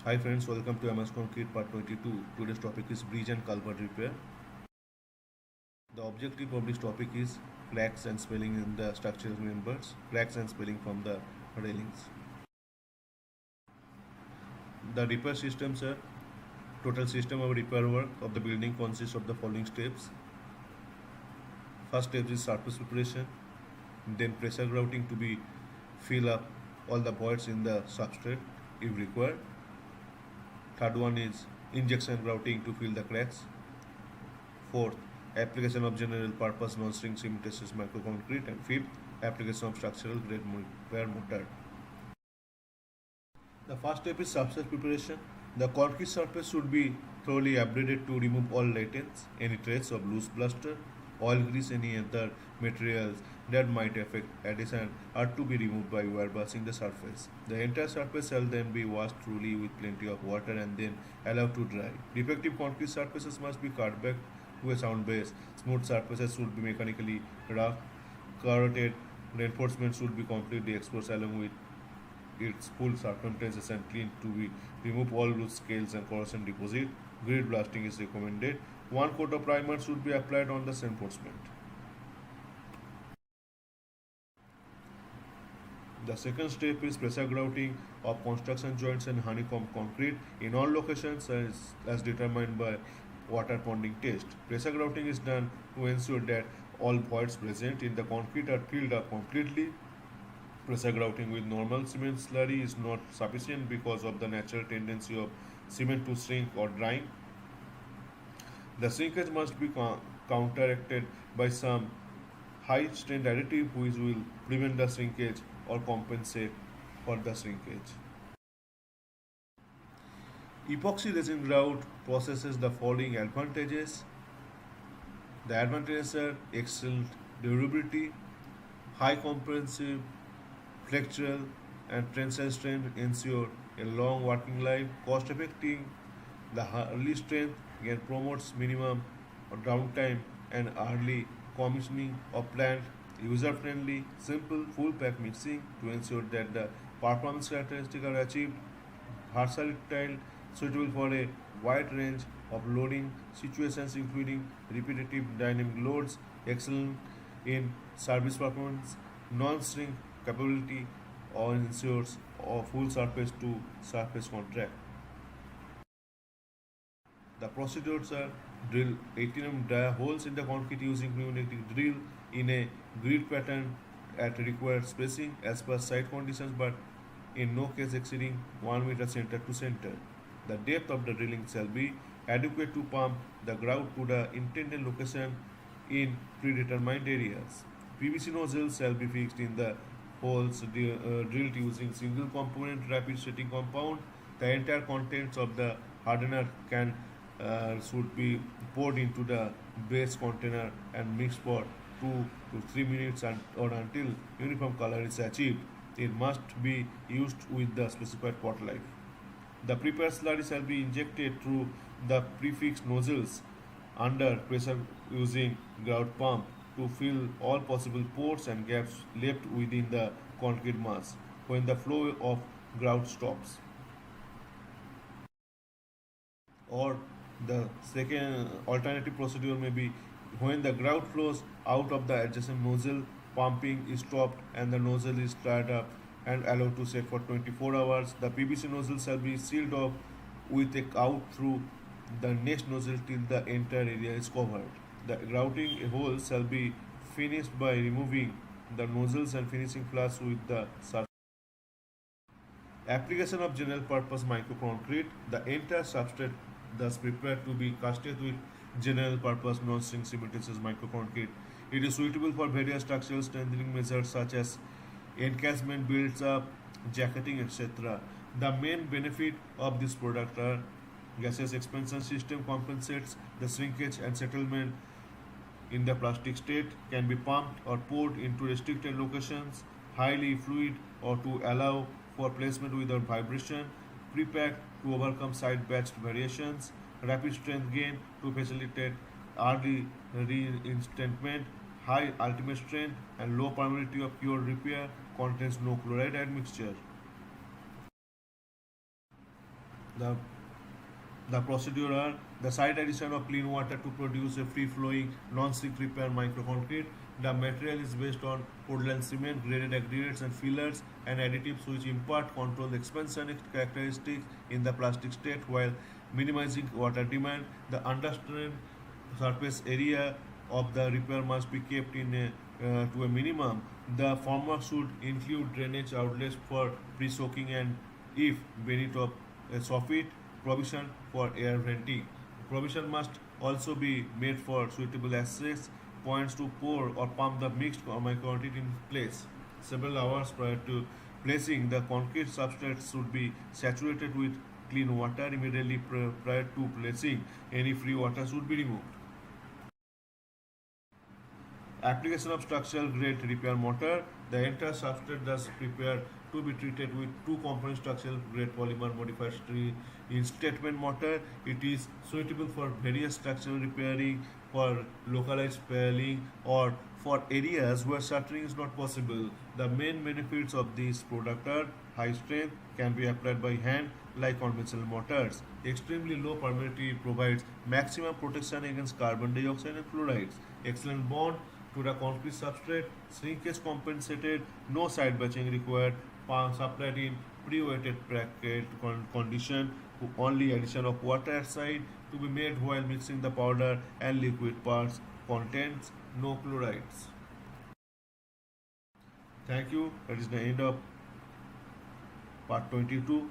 Hi friends, welcome to MS Concrete Part 22. Today's topic is bridge and culvert repair. The objective of this topic is cracks and swelling in the structural members, cracks and swelling from the railings. The repair systems are total system of repair work of the building consists of the following steps. First step is surface preparation, then pressure grouting to be fill up all the voids in the substrate if required. Third one is injection grouting to fill the cracks. Fourth, application of general purpose non-string cementitious microconcrete. And fifth, application of structural grade wire mortar. The first step is surface preparation. The concrete surface should be thoroughly abraded to remove all latent, any trace of loose plaster, oil grease, any other materials that might affect adhesion are to be removed by wire brushing the surface. The entire surface shall then be washed thoroughly with plenty of water and then allowed to dry. Defective concrete surfaces must be cut back to a sound base. Smooth surfaces should be mechanically rough. Corroded reinforcement should be completely exposed along with its full circumference and clean to be remove all loose scales and corrosion deposit. Grid blasting is recommended. One coat of primer should be applied on the reinforcement. The second step is pressure grouting of construction joints and honeycomb concrete in all locations as determined by water ponding test. Pressure grouting is done to ensure that all voids present in the concrete are filled up completely. Pressure grouting with normal cement slurry is not sufficient because of the natural tendency of cement to shrink or drying. The shrinkage must be counteracted by some high strength additive which will prevent the shrinkage or compensate for the shrinkage. Epoxy resin grout possesses the following advantages. The advantages are excellent durability, high comprehensive flexural and tensile strength ensure a long working life, cost effective, the early strength again promotes minimum downtime and early commissioning of plant, user friendly, simple full pack mixing to ensure that the performance characteristics are achieved, versatile, suitable for a wide range of loading situations including repetitive dynamic loads, excellent in service performance, non-shrink capability or ensures a full surface to surface contact. The procedures are drill 18 dia holes in the concrete using pneumatic drill in a grid pattern at required spacing as per site conditions but in no case exceeding 1 meter center to center. The depth of the drilling shall be adequate to pump the grout to the intended location in predetermined areas. PVC nozzles shall be fixed in the holes drilled using single component rapid setting compound. The entire contents of the hardener can should be poured into the base container and mixed for 2 to 3 minutes or until uniform color is achieved. It must be used with the specified pot life. The prepared slurry shall be injected through the prefixed nozzles under pressure using grout pump to fill all possible pores and gaps left within the concrete mass when the flow of grout stops. Or the second alternative procedure may be when the grout flows out of the adjacent nozzle, pumping is stopped and the nozzle is dried up and allowed to set for 24 hours. The PVC nozzle shall be sealed off with a out through the next nozzle till the entire area is covered. The grouting hole shall be finished by removing the nozzles and finishing flush with the surface. Application of general purpose microconcrete. The entire substrate thus prepared to be casted with general purpose non-string cementitious microconcrete. It is suitable for various structural strengthening measures such as encasement builds up, jacketing, etc. The main benefit of this product are gaseous expansion system compensates the shrinkage and settlement in the plastic state, can be pumped or poured into restricted locations, highly fluid or to allow for placement without vibration, pre-packed to overcome side batched variations, rapid strength gain to facilitate early reinstatement, high ultimate strength and low permeability of pure repair, contains no chloride admixture. The The procedure are the side addition of clean water to produce a free-flowing, non-stick repair microconcrete. The material is based on Portland cement, graded aggregates and fillers and additives which impart controlled expansion characteristics in the plastic state while minimizing water demand. The understand surface area of the repair must be kept to a minimum. The former should include drainage outlets for pre-soaking and, if beneath of a soffit, provision for air venting. Provision must also be made for suitable access points to pour or pump the mixed concrete in place. Several hours prior to placing, the concrete substrate should be saturated with clean water immediately prior to placing. Any free water should be removed. Application of structural grade repair mortar. The entire substrate thus prepared to be treated with two component structural grade polymer modified instatement mortar. It is suitable for various structural repairing, for localized piling, or for areas where shuttering is not possible. The main benefits of this product are high strength, can be applied by hand like conventional mortars. Extremely low permeability provides maximum protection against carbon dioxide and fluorides. Excellent bond to the concrete substrate, shrinkage compensated, no side batching required, supplied in pre-wetted bracket condition, only addition of water at side to be made while mixing the powder and liquid parts, contents, no chlorides. Thank you. That is the end of part 22.